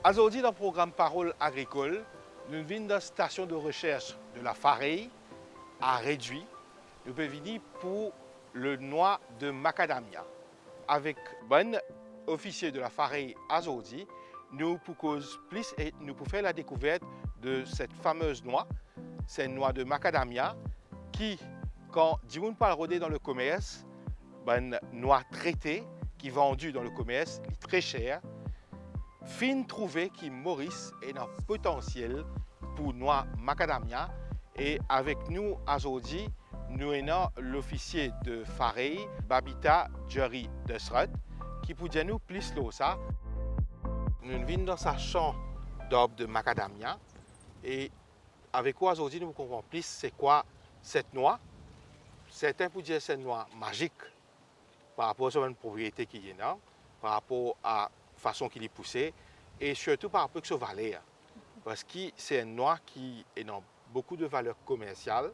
Aujourd'hui, dans le programme Parole agricole, nous venons dans la station de recherche de la Fareille à Réduit. Nous pouvons venir pour le noix de macadamia. Avec bon officier de la Fareille aujourd'hui, nous pour cause plus et nous pour faire la découverte de cette fameuse noix, c'est une noix de macadamia qui, quand on parle rôder dans le commerce, une noix traitée qui est vendue dans le commerce, est très chère. Fin trouvé qui Maurice est un potentiel pour noix macadamia et avec nous aujourd'hui, nous avons l'officier de Fareille, Babita Jerry Desrut, qui peut dire nous plus de ça. Nous venons dans sa champ d'arbres de macadamia et avec quoi aujourd'hui nous comprenons plus c'est quoi cette noix. Certains peuvent dire que c'est une noix magique par rapport à une propriété qui est là, par rapport à la façon qu'il est poussé et surtout par rapport à sa valeur. Parce que c'est une noix qui est dans beaucoup de valeurs commerciales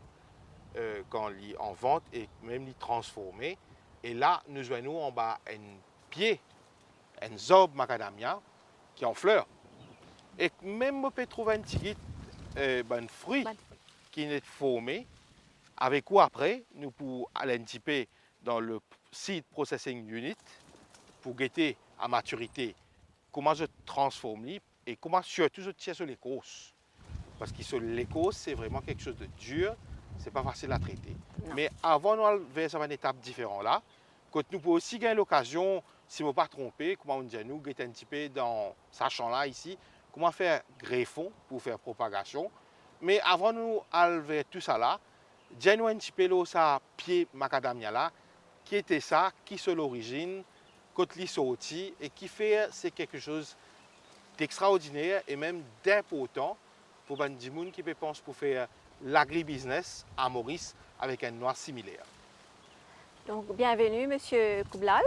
quand il est en vente et même il est transformé. Et là, nous voyons en bas un pied, un arbre macadamia qui est en fleurs. Et même on peut trouver un petit fruit qui est formé. Avec quoi après, nous pouvons aller un petit peu dans le seed processing unit pour guetter à maturité comment je transforme et comment surtout je tire sur l'écorce. Parce que sur l'écorce, c'est vraiment quelque chose de dur, c'est pas facile à traiter. Non. Mais avant de faire une étape différente là, quand nous pouvons aussi gagner l'occasion, si je ne me pas trompé, comment on dit nous, guetter un petit peu dans ce champ-là ici, comment faire greffon pour faire propagation. Mais avant de nous aller tout ça là, dis-nous un petit peu ça pied macadamia là, qui était ça, qui c'est l'origine, quand il est sorti et qui fait c'est quelque chose d'extraordinaire et même d'important pour les gens qui pensent pour faire l'agribusiness à Maurice avec une noix similaire. Donc, bienvenue, Monsieur Kublal.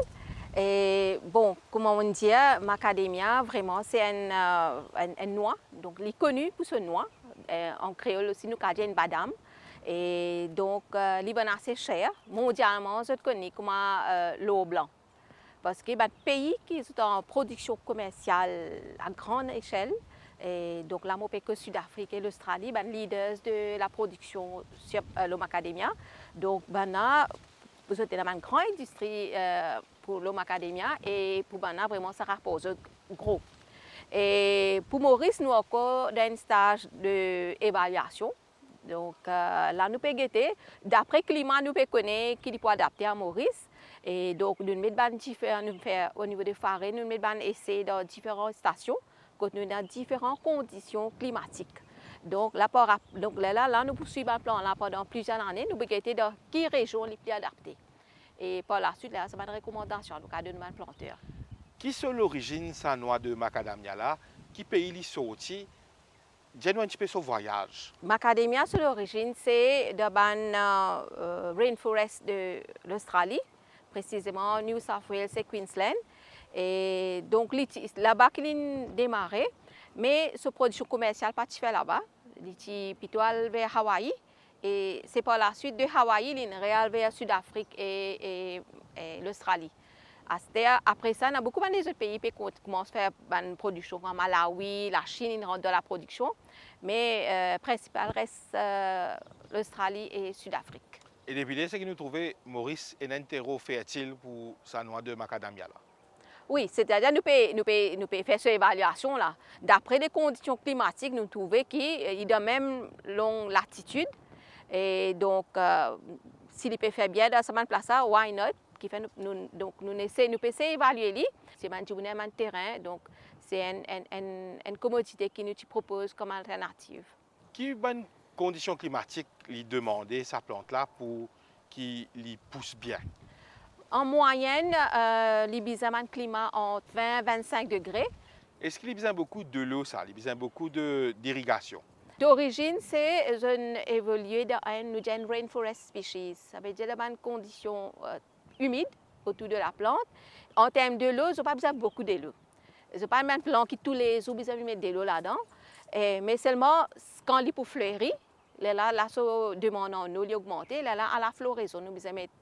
Et bon, comme on dit, macadamia, vraiment, c'est une noix. Donc, il est connu pour ce noix. En créole aussi, nous avons une badam. Et donc, il est assez cher. Mondialement, je connais comme l'eau blanc. Parce que les pays qui sont en production commerciale à grande échelle, et donc là, je que Sud-Afrique et l'Australie, les leaders de la production sur le macadamia. Donc, vous avez une grande industrie pour le macadamia et pour Bana, vraiment, ça repose gros. Et pour Maurice, nous avons encore un stage d'évaluation. Donc là, nous pouvons guetter. D'après le climat, nous pouvons connaître qu'il peut adapter à Maurice. Et donc, nous mettons au niveau des farines, nous mettons essais dans différentes stations, quand nous avons différentes conditions climatiques. Donc là, nous poursuivons un plan là pendant plusieurs années, nous pouvons dans quelle région les plus adaptées. Et par la suite, là, c'est une recommandation dans le cas de nos planteurs. Qui est l'origine de cette noix de macadamia là? Qui pays est sorti? Dis-nous un petit peu son voyage. Macadamia, c'est l'origine, c'est de la rainforest de l'Australie, précisément New South Wales et Queensland. Et donc là-bas qu'il a démarré, mais sa production commerciale pas fait là-bas. Il est plutôt vers Hawaï. Et c'est par la suite de Hawaï, il est vers Sud-Afrique et l'Australie. Après ça, il y a beaucoup d'autres pays qui commencent à faire une production, comme Malawi, la Chine rentre dans la production, mais principal reste l'Australie et Sud-Afrique. Et depuis là, c'est que nous trouvons Maurice un terreau fertile pour sa noix de macadamia là. Oui, c'est-à-dire nous pouvons faire cette évaluation là. D'après les conditions climatiques, nous trouvons qu'il a même longue latitude. Et donc, s'il peut faire bien dans cette place-là, why not? Qui fait donc nous essayons d'évaluer. C'est un terrain, donc c'est une commodité qui nous propose comme alternative. Quelles bonnes conditions climatiques lui demander sa plante là pour qu'il pousse bien? En moyenne, il a un climat entre 20 et 25 degrés. Est-ce qu'il a besoin beaucoup de l'eau, ça? Il a besoin beaucoup d'irrigation? D'origine, c'est évolué dans une rainforest species. Ça veut dire une condition humide autour de la plante. En termes de l'eau, ils n'ont pas besoin de beaucoup d'eau. Ils n'ont pas une plante qui tous les jours besoin de mettre de l'eau là-dedans. Mais seulement quand il pour fleurir, là, ça demande en eau augmenter. Là, à la floraison, nous besoin mettre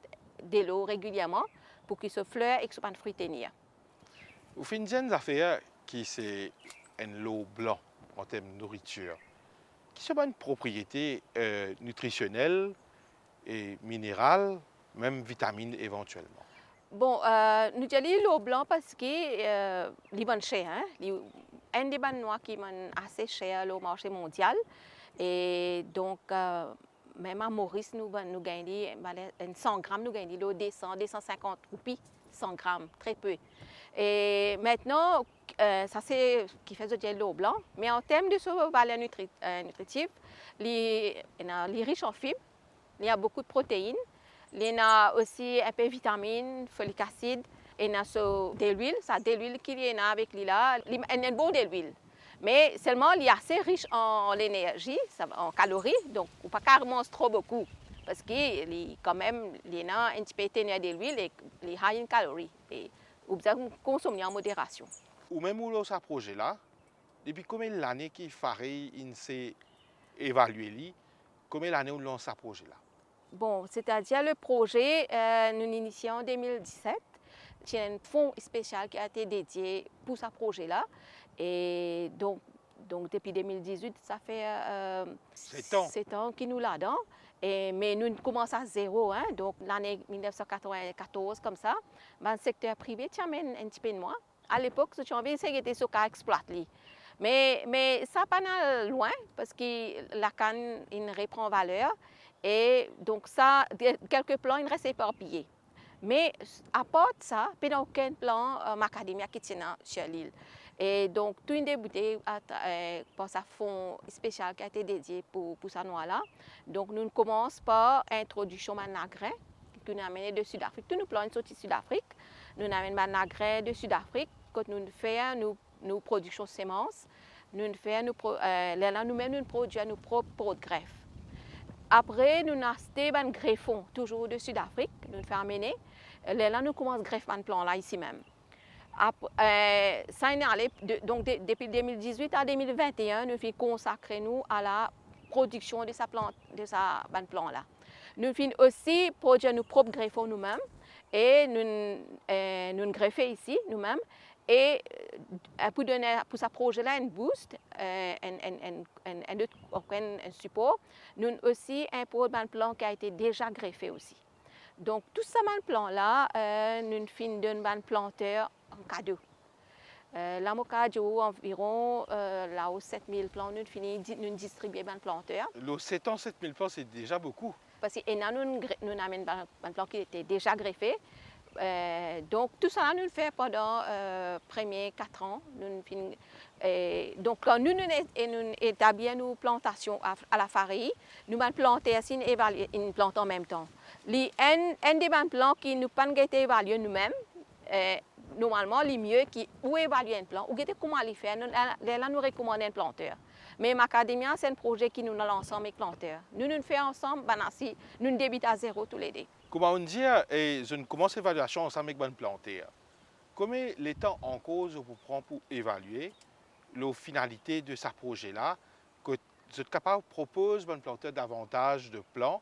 de l'eau régulièrement pour qu'il se fleure et que ce soit pas de fruits tenir. Vous faites une affaire qui c'est un lot blanc en termes de nourriture, qui sont une propriété nutritionnelle et minérale, même vitamines éventuellement. Bon, nous avons l'eau blanc parce que les bonnes chères, hein, un des bonnes noix qui est assez cher au marché mondial. Et donc, même à Maurice, nous gagnons 100 grammes, nous gagnons l'eau 250 roupies, 100 grammes, très peu. Et maintenant, ça c'est ce qui fait de l'eau blanc. Mais en termes de ce valeur nutritive, il est riche en fibres, il y a beaucoup de protéines. Il y a aussi un peu de vitamines, folique acide, il y a de l'huile, ça de l'huile qu'il y a avec lui là, il y a un bon de l'huile. Mais seulement il est assez riche en énergie, en calories, donc on ne peut pas manger trop beaucoup. Parce qu'il quand même, il y a un petit peu de l'huile et il y a une calorie. Et on doit consommer en modération. Ou même où l'on s'approche là, depuis combien d'années qu'il farait, il s'est évalué, combien d'années où l'on s'approche là? Bon, c'est-à-dire le projet, nous l'initions en 2017. Il y a un fonds spécial qui a été dédié pour ce projet-là. Et donc, depuis 2018, ça fait 7 ans qu'il nous l'a-dedans. Mais nous commençons à zéro, hein, donc l'année 1994, comme ça. Ben, le secteur privé tient un petit peu de moins. À l'époque, ce qu'on avait essayé de exploiter. Mais ça pas loin, parce que la canne, il reprend valeur. Et donc ça, quelques plans, ils restent éparpillés. Mais à part de ça, il n'y a aucun plan macadamia qui tient sur l'île. Et donc, tout est débuté par ce fonds spécial qui a été dédié pour ce noix-là. Donc, nous commençons par l'introduction de grains que nous amenons de Sud-Afrique. Tous nos plants sont sortis de Sud-Afrique. Nous amenons des grains de Sud-Afrique. Quand nous faisons nos productions de semences, nous faisons nous-mêmes nous produisons nos propres greffes. Après, nous avons acheté un greffon, toujours de Sud-Afrique, nous faisons amener. Là, nous commençons à greffer un plan là, ici même. Ça est allé, donc depuis 2018 à 2021, nous avons consacré nous à la production de ce plan là. Nous avons aussi produit nos propres greffons nous-mêmes et nous greffons ici nous-mêmes. Et pour donner pour ce projet-là un boost, un support, nous avons aussi importé un plan qui a été déjà greffé aussi. Donc, tout ce plan-là, nous avons un planteur en cadeau. Là, au cadeau, environ 7000 plants, nous distribuons un planteur. Le 7 ans, 7000 plants, c'est déjà beaucoup. Parce que nous avons un plan qui était déjà greffé. Donc, tout ça, nous le faisons pendant les premiers 4 ans. Donc, quand nous établissons nos plantations à la farine, nous allons planter aussi une plante en même temps. Un des plants qui nous pas été évalué nous-mêmes, normalement, les mieux qui ou évaluer un plan, ou comment les faire, là, nous recommandons un planteur. Mais Macadamia, c'est un projet qui nous lance avec planteurs. Nous faisons ensemble, nous débutons à zéro tous les deux. Comment on dit, je commence l'évaluation ensemble avec une planteur. Comment les temps en cause vous prend pour évaluer la finalité de ce projet-là, que vous êtes capable de proposer un planteur davantage de plants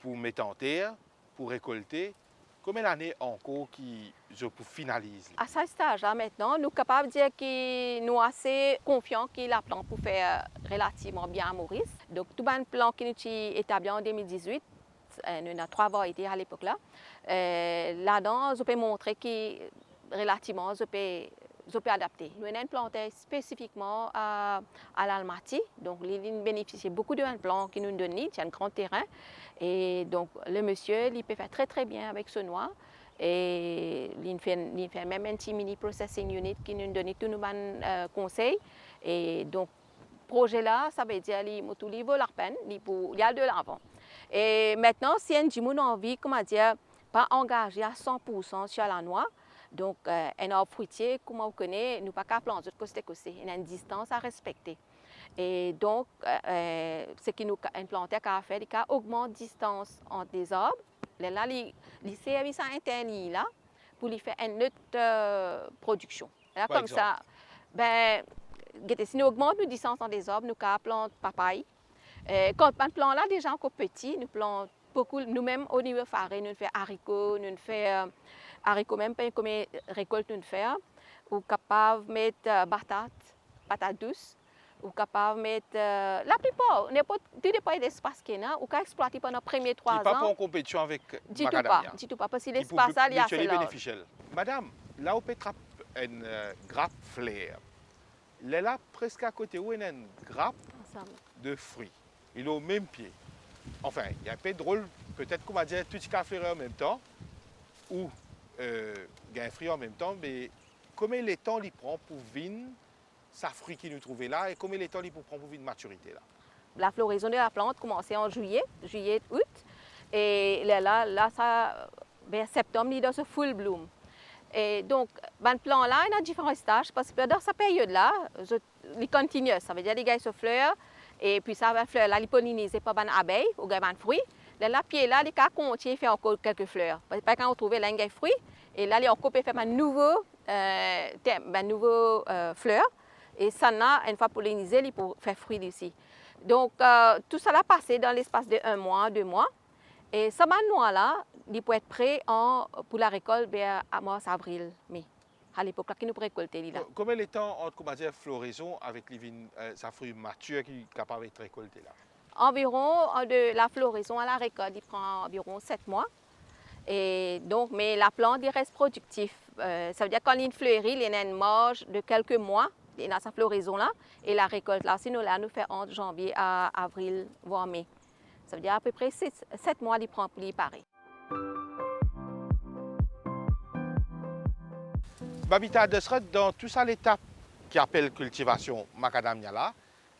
pour mettre en terre, pour récolter. Combien d'années en cours qui je pour finaliser? À ce stage-là, maintenant, nous sommes capables de dire que nous sommes assez confiants que la plante peut faire relativement bien à Maurice. Donc, tout le plan qui nous a établi en 2018, nous avons 3 variétés à l'époque là. Là-dedans, je peux montrer que relativement, je peux adapter. Nous avons implanté spécifiquement à l'Almaty. Donc, il bénéficie beaucoup de plants qui nous donnent. Il y a un grand terrain. Et donc, le monsieur, il peut faire très très bien avec ce noix. Et il fait même un petit mini processing unit qui nous donne tous nos conseils. Et donc, projet là, ça veut dire qu'il vaut la peine, il y a de l'avant. Et maintenant, si un a envie, comment dire, pas engagé à 100% sur la noix, donc un arbre fruitier, comme on connaît, nous pas qu'à planter de côté à côté, il y a une distance à respecter. Et donc, ce qui nous implanté à faire, c'est augmenter la distance entre les arbres. Là, les services internes là pour lui faire une autre production. Là, comme exemple. ça, ben, si nous augmentons la distance entre les arbres, nous plantons papaye. Quand on plante là, déjà encore petit, nous plantons beaucoup, nous-mêmes au niveau farine, nous faisons haricots, nous faisons haricots même pas comme récolte nous faisons, ou capable de mettre batates, patates douces. Ou capable de mettre la plupart, tout dépend de l'espace qu'il y a, ou qu'à exploiter pendant les premiers Qui n'est 3 pas pour ans. en compétition avec Du tout macadamia. pas, du tout pas, parce que Qui pour l'espace, là, il y a assez mutuellement large. bénéficiel. Madame, là où peut être une grappe flair, elle est là presque à côté où il y a une grappe Ensemble. de fruits. Il est au même pied. Enfin, il y a un peu drôle, peut-être qu'on va dire tout ce flair en même temps, ou il y a un fruit en même temps, mais combien de temps il prend pour venir sa fruit qui nous trouvait là et combien de temps il prend pour venir maturité là? La floraison de la plante commençait en juillet, août. Et là ça, vers septembre, il est dans ce full bloom. Et donc, le plan-là, il y a différents stages parce que dans cette période-là, il continue. Ça veut dire qu'il y a ce fleur et puis ça va fleur là, il pollinisé par les abeilles ou les fruits. Là, pied là, il continue faire encore quelques fleurs. Parce que quand on trouve là, il y a des fruits et là, il encore faire un nouveau fleur. Et ça, une fois pollinisé, il peut faire fruit ici. Donc, tout ça a passé dans l'espace de 1 mois, 2 mois. Et ce noix-là, il peut être prêt pour la récolte vers mars, avril, mai. À l'époque, là, qui nous peut récolter. Là. Combien de temps entre floraison avec sa fruit mature qui est capable d'être récolté là? Environ de la floraison à la récolte, il prend environ 7 mois. Et donc, mais la plante il reste productif. Ça veut dire quand il fleurit, il y a une marge de quelques mois dans sa floraison là. Et la récolte là, sinon là, nous fait entre janvier à avril, voire mai. Ça veut dire à peu près 7 mois il prend pour y parer. Babita Desret, dans toute ça l'étape qui appelle cultivation macadamia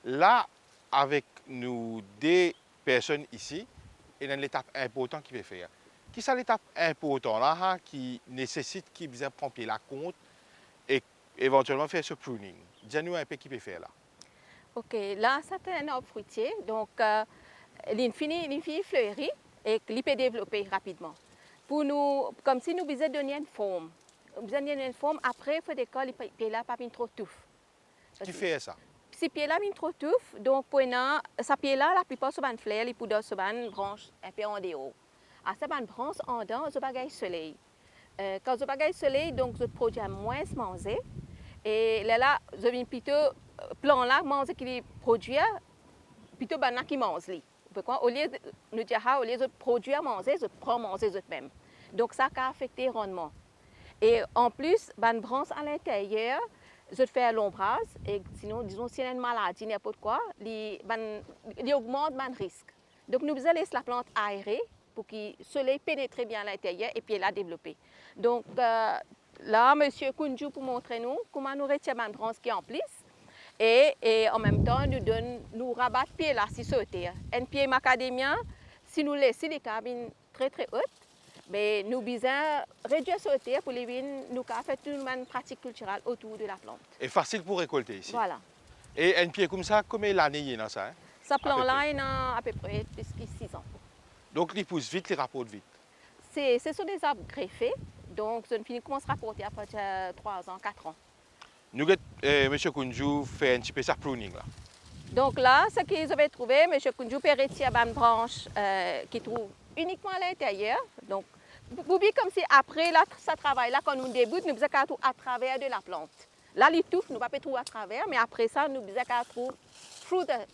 là, avec nous des personnes ici, il y a une étape importante qui peut faire. Qui est l'étape importante là, qui nécessite qu'il puisse prendre la compte et éventuellement faire ce pruning? Dis-nous un peu qui peut faire là. Ok, là c'est un arbre fruitier, donc il finit fleurir et il peut développer rapidement. Pour nous, comme si nous devons donner une forme. Nous devons donner une forme, après il faut des cols, les pieds là pas trop touffe. Qui fait ça? Si pieds là trop touffe, donc pour ça pied là la plupart sont des fleurs, les poudres sont des branches un peu en dehors. À ces branches en dedans, je bagaille soleil. Quand je bagaille soleil, donc je produis moins manger. Et là, je viens plutôt plan là manger qui produit plutôt banana qui mange li. Au lieu de nous dire au lieu de produire manger, je prends manger même. Donc ça a affecté le rendement. Et en plus, ban branche à l'intérieur, je fais l'ombrage et sinon disons s'il y a une maladie n'importe quoi, il augmente le risque. Donc nous devons laisser la plante aérée pour que le soleil pénètre bien à l'intérieur et puis la développer. Donc là, monsieur Kunju pour montrer nous comment nous retirons la branche qui est en plus. Et en même temps, nous rabattons pied là si sauter. Un pied macadamia, si nous laissons les cabines très très hautes, mais nous devons réduire sauter pour les vignes, nous faire toute une pratique culturelle autour de la plante. Et facile pour récolter ici. Voilà. Et un pied comme ça, combien d'années il y a ça? Ce plan-là, il a à peu près plus que 6 ans. Donc il pousse vite, il rapporte vite. Ce sont des arbres greffés, donc je ne finis commence à rapporter après 3 ans, 4 ans. Nous, M. Kunju fait un petit peu ça pruning là. Donc là, ce que vous avez trouvé, M. Kunju peut retirer une branche qui trouve uniquement à l'intérieur. Donc, vous voyez comme si après ce travail-là, quand nous débutons, nous faisons tout à travers de la plante. Là, les touffes, nous ne pouvons pas trouver à travers, mais après ça, nous faisons tout through the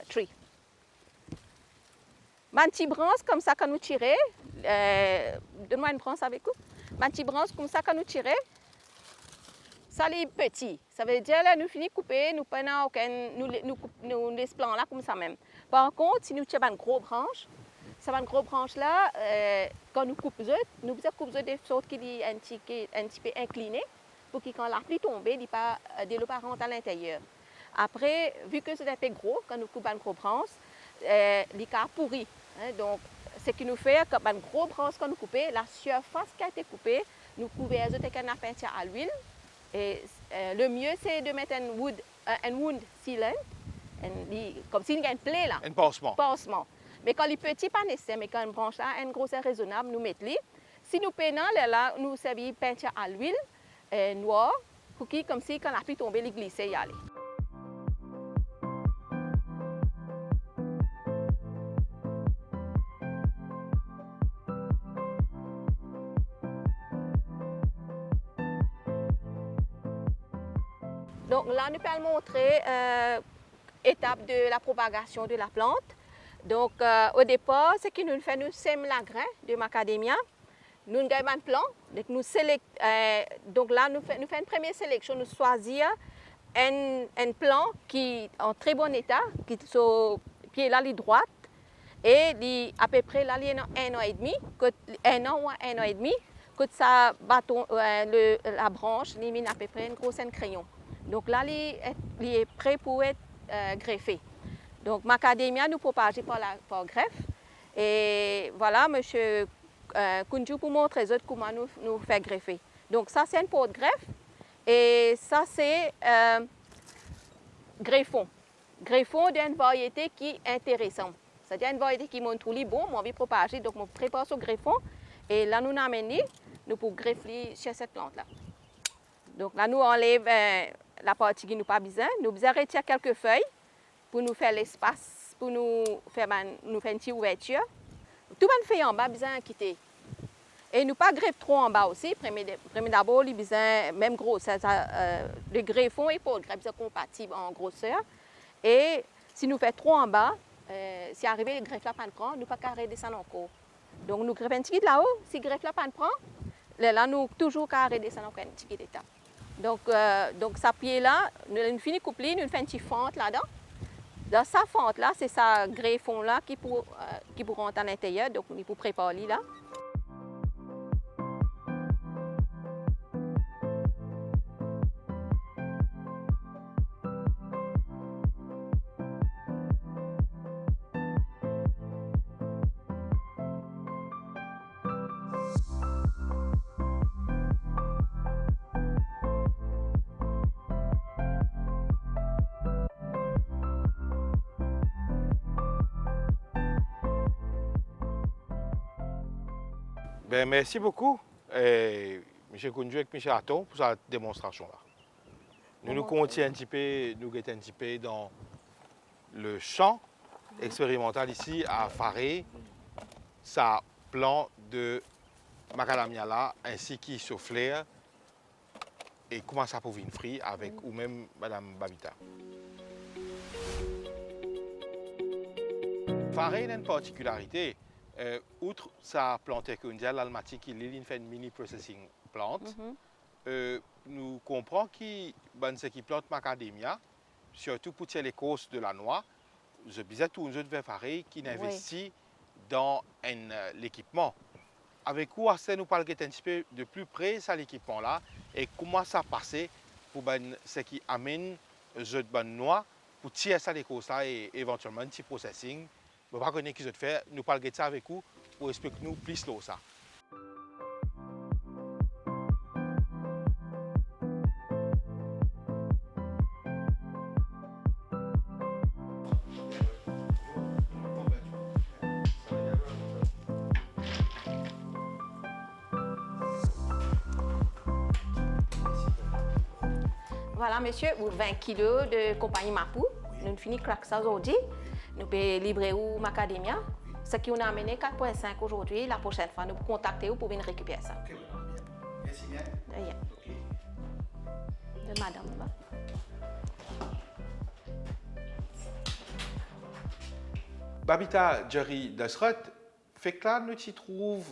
tree. Ma petite branche comme ça, quand nous tirons, donne-moi une branche avec vous. Ma petite branche comme ça, quand nous tirons, ça est petit. Ça veut dire là, nous finissons de couper, nous prenons aucun, nous laissons plan là comme ça même. Par contre, si nous tirons une grosse branche, cette grosse branche là, quand nous coupons, nous coupons de sorte qu'il est un petit peu incliné pour que quand la pluie tombe, il ne pas développer à l'intérieur. Après, vu que c'est un peu gros, quand nous coupons une grosse branche, il est pourri. Donc, ce qui nous fait, quand une grosse branche quand nous coupons, la surface qui a été coupée, nous couvrons avec une peinture à l'huile. Et le mieux, c'est de mettre un wound sealant, comme s'il y a une plaie là. Un pansement. Mais quand il est petit, pas nécessaire, mais quand une branche a une grosseur raisonnable, nous mettons. Si nous peignons, là, nous servons peinture à l'huile noire, pour que, comme si quand la pluie tombe, il glisse et y aller. Donc là, nous allons montrer l'étape de la propagation de la plante. Donc au départ, ce que nous faisons, nous sèmes la graine de macadamia. Nous avons un plan. Donc là, nous faisons une première sélection. Nous choisissons un plan qui est en très bon état, qui est sur pied là, droite. Et à peu près là, il y a 1 an et demi, 1 an ou 1 an et demi, que ça bâton, la branche, il y a à peu près une grosse crayon. Donc là, il est prêt pour être greffé. Donc macadamia nous propagé par greffe. Et voilà, M. Kunju pour montrer comment nous fait greffer. Donc ça, c'est un pot de greffe. Et ça, c'est greffon. Greffon d'une variété qui est intéressante. C'est-à-dire une variété qui montre les bon, moi, je vais propager, donc je prépare ce greffon. Et là, nous l'amenons, nous pour greffer sur cette plante-là. Donc là, nous enlève la partie qui nous pas besoin. Nous besoin retirer quelques feuilles pour nous faire l'espace, pour nous faire une petite ouverture. Tout le fait en bas, besoin quitter. Et nous pas greffer trop en bas aussi. Premier d'abord, il besoin même gros. Le greffon et pour le greffe, c'est compatible en grosseur. Et si nous fait trop en bas, si arrivé le greffe là pas prend, nous pas carré descendre encore. Donc nous greffons un petit peu là-haut. Si le greffe là pas prend, là nous toujours carré descendre encore un petit peu d'étape. Donc ça pied là, nous finit coupler, nous fait une petite fente là-dedans. Dans sa fente là, c'est ça greffon là qui pour rentrer à l'intérieur, donc il pour préparer là. Ben, merci beaucoup, M. Kunju et M. Aton, pour cette démonstration-là. Nous continuons un petit peu dans le champ expérimental ici à Faré, sa plan de macadamia là, ainsi qu'il souffleur, et comment ça peut venir frit avec ou même Mme Babita. Faré a une particularité. Outre sa plante écundiale almatique, il fait une mini processing plante. Nous comprenons que qui plante macadamia, surtout pour les causes de la noix, je disais tout un autre vers Faré qui investit dans l'équipement. Avec quoi nous parlons un petit peu de plus près de l'équipement là et comment ça passait pour ce qui amène les bonnes noix pour tirer ça les causes là et éventuellement un petit processing. Je ne sais pas ce que je fais, nous parlons de ça avec vous pour expliquer nous plus de ça. Voilà, monsieur, 20 kg de compagnie Mapou. Nous finissons crack ça aujourd'hui. Nous pouvons livrer au macadamia. Ce qui nous a amené 4,5 aujourd'hui. La prochaine fois, nous pouvons contacter vous pour venir récupérer ça. Ok, merci bien. De rien. De madame là. Babita Jerry Dasrat, fait que là, nous y trouvons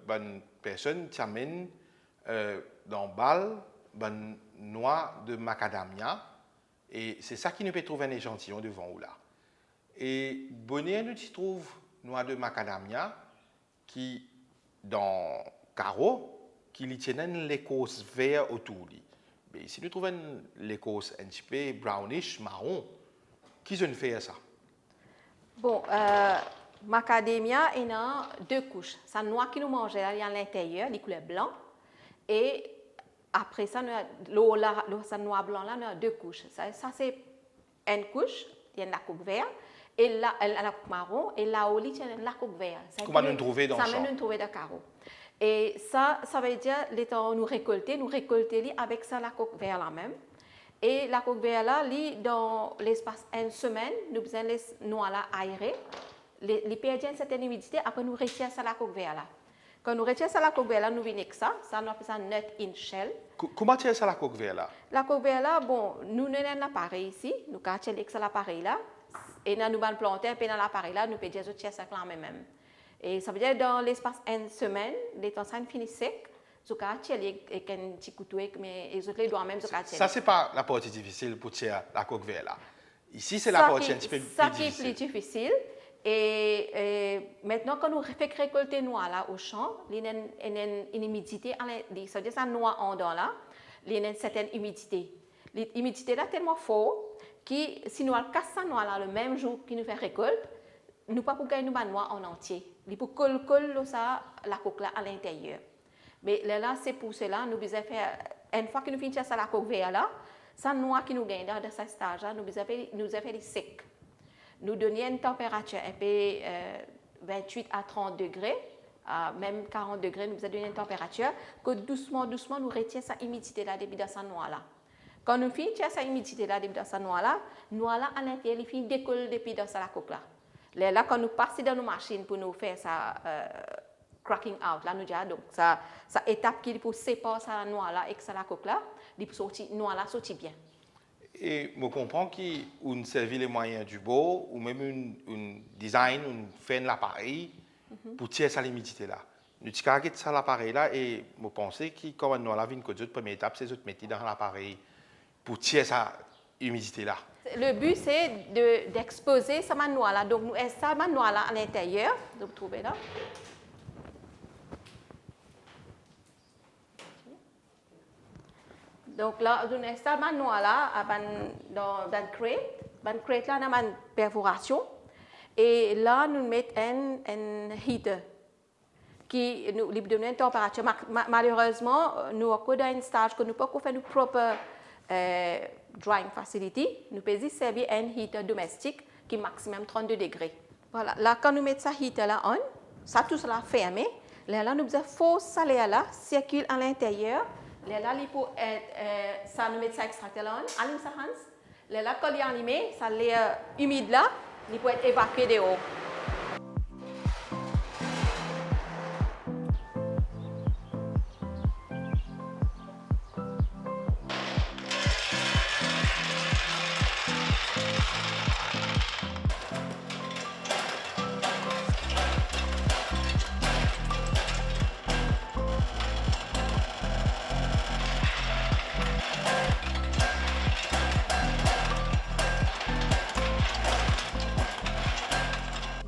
une personne qui amène dans le bal une noix de macadamia. Et c'est ça qui nous peut trouver un échantillon devant nous là. Et bonnet, nous y trouvons noix de macadamia qui, dans carreau, qui lui tiennent l'écorce vert autour. Mais ici, nous trouvons l'écorce un petit peu brownish, marron. Qui se fait ça? Bon, macadamia, il y a 2 couches. Sa noix qui nous mangeait là, il y a à l'intérieur, les couleurs blanc. Et après ça, sa noix blanc là, il y a 2 couches. Ça c'est une couche, il y a la coupe verte. Et là, la coupe marron, et là-haut, il y a la coupe verte. Comment nous trouver dans le champ? Ça nous trouver dans le carreau. Et ça veut dire, l'étant nous récolter avec ça la coupe verte là même. Et la coupe verte là, dans l'espace d'une semaine, nous besoin les noix là aérées. Les perdent une certaine humidité, après nous retirons ça la coupe verte là. Quand nous retirons ça la coque verte là, nous venons avec ça. Ça, nous appelle ça nut in shell. Comment tu ça la coque verte là? La coque verte là, bon, nous avons l'appareil ici. Nous avons avec ça l'appareil là. Et nous allons planter un peu dans l'appareil là. Nous pouvons dire que ça là même. Et ça veut dire dans l'espace d'une semaine, les temps ça finit sec. Nous avons avec un petit couteau, mais les autres les doigts même. Ça, c'est pas la partie difficile pour tirer la coque verte là. Ici, c'est la partie un petit peu plus difficile. Ça qui est plus difficile. Et maintenant, quand nous faisons récolter noix là au champ, il y a une humidité, ça veut dire que ça noix en dedans là, il y a une certaine humidité. L'humidité là est tellement forte que si nous cassons la noix là le même jour que nous faisons récolte, nous ne pouvons pas gagner la noix en entier. Il faut coller la coque là à l'intérieur. Mais là, c'est pour cela nous devons faire, une fois que nous finissons la coque verte là, ça noix qui nous gagne dans ce stage là, nous devons faire les secs. Nous donnions une température un peu 28 à 30 degrés, même 40 degrés, nous avons donné une température que doucement, nous retirons cette humidité-là depuis dans cette noix-là. Quand nous finissons cette humidité-là depuis dans cette noix-là à l'intérieur, il finit décoller depuis dans la coque-là. Là, quand nous passons dans nos machines pour nous faire ça cracking out, là, nous disons, donc, ça étape qui pour séparer cette noix-là et la coque-là, la noix-là sortit bien. Et je comprends qu'on servi les moyens du beau, ou même un design, on fait l'appareil pour tirer ça l'humidité là. Nous tirons ça l'appareil là et je pense que quand on a vu que la première étape, c'est de mettre dans l'appareil pour tirer ça l'humidité là. Le but c'est d'exposer ce manuel là. Donc nous installons ce manuel là à l'intérieur. Vous trouvez là. Donc là, on installe le manuel là dans le crate. Dans le crate là, on a une perforation. Et là, nous mettons un heater qui nous donne une température. Malheureusement, nous avons un stage que nous ne pouvons pas faire une propre drying facility. Nous pouvons servir un heater domestique qui est maximum 32 degrés. Voilà. Là, quand nous mettons ce heater là ça tout cela fermé. Là, nous avons faux salaire là circule à l'intérieur. Là, ça nous met ça extracteur là allume ça Hans. Là, quand il est allumé, ça l'air humide là, il peut être évacué dehors.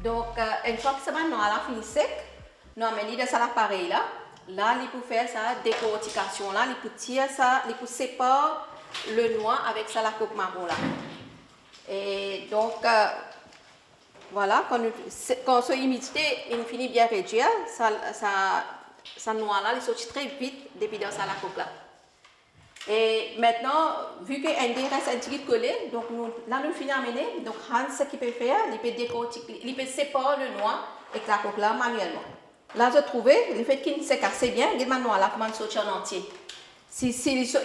Donc, une fois que ce manuel a fini sec, nous amenons dans l'appareil là. Là, il peut faire sa décortication là, il peut tirer ça, il peut séparer le noix avec ça la coque marron là. Et donc, voilà, quand cette humidité finit bien réduire, ça noix là, il sortit très vite depuis dans ça la coque là. Et maintenant, vu que ND reste un petit peu collé, donc là nous finissons amener. Donc Hans, ce qu'il peut faire, il peut décortiquer, il peut séparer le noix avec la coque là manuellement. Là, je trouvais, le fait qu'il s'est cassé bien, il noix là comment sortir en entier. Si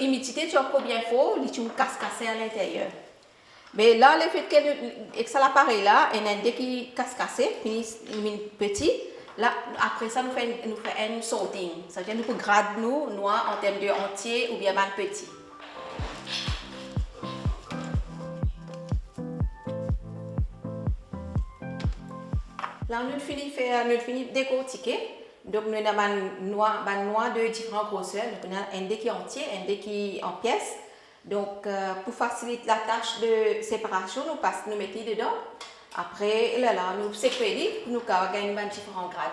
l'humidité tu as encore bien fort, il est cassé à l'intérieur. Mais là, le fait que ça l'appareil là, un ND qui cassé, finit petit. Là, après ça, nous faisons un sorting. Ça veut dire que nous gradons nos noix en termes de entier ou bien mal petit. Là, nous finissons décortiquer. Donc, nous avons une noix de différentes grosseurs. Donc, on a un dé qui est entier, un dé qui est en pièces. Donc, pour faciliter la tâche de séparation, nous mettons dedans. Après, là, nous séparons, nous gagnons différents grades.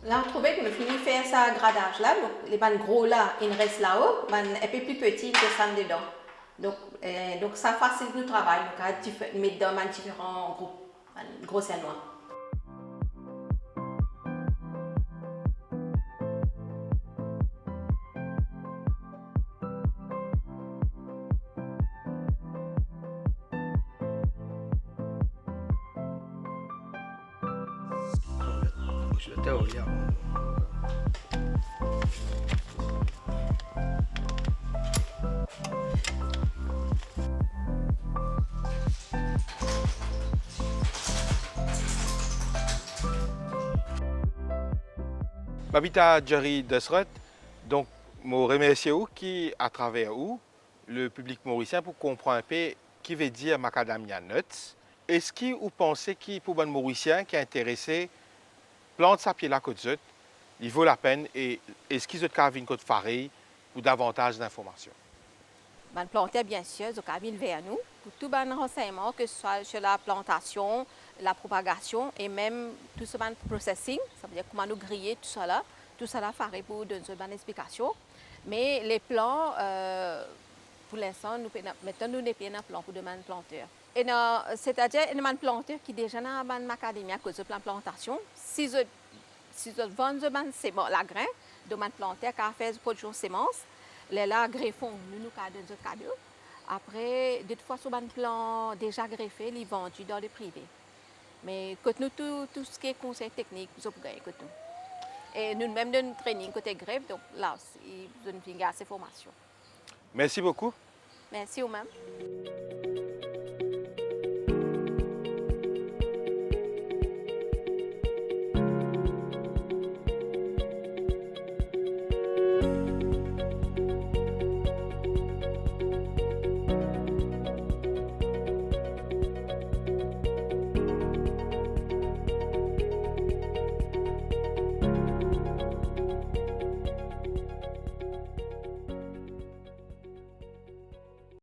Là, on trouvait que nous finissons de faire ça gradage là, donc les bandes gros là, ils restent là-haut, un peu plus petits, ils descendent dedans. Donc ça facilite le travail, donc mettre dans différents groupes, gros et noirs. sur la terre. Babita Jerry Desret, donc, je remercie vous qui, à travers vous, le public mauricien, pour comprendre un peu qui veut dire macadamia nuts. Est-ce que vous pensez que pour les Mauriciens qui est intéressé, plante sa pied la côte zut, il vaut la peine et est-ce qu'ils ont une côte farée pour davantage d'informations? Ben, planter, bien sûr, donc à vers nous pour tout ben renseignement, que ce soit sur la plantation, la propagation et même tout ce ben processing, ça veut dire comment nous griller tout ça là ferait pour donner une bonne explication. Mais les plants, pour l'instant, maintenant nous n'avons pas un plan pour demander planteur. Et c'est-à-dire un planteur qui déjà dans une macadamia à cause de la plantation, si vous vendez la grain, de planteur qui a fait production semence, les là greffons, nous cadons de cadeau. Après, des fois, sur un plan déjà greffé, ils vendent dans le privé. Mais quand nous tout ce qui est conseil technique, vous pouvez gagner nous. Et nous même de training côté greffe, donc là aussi, nous avons ces formations. Merci beaucoup. Merci vous-même.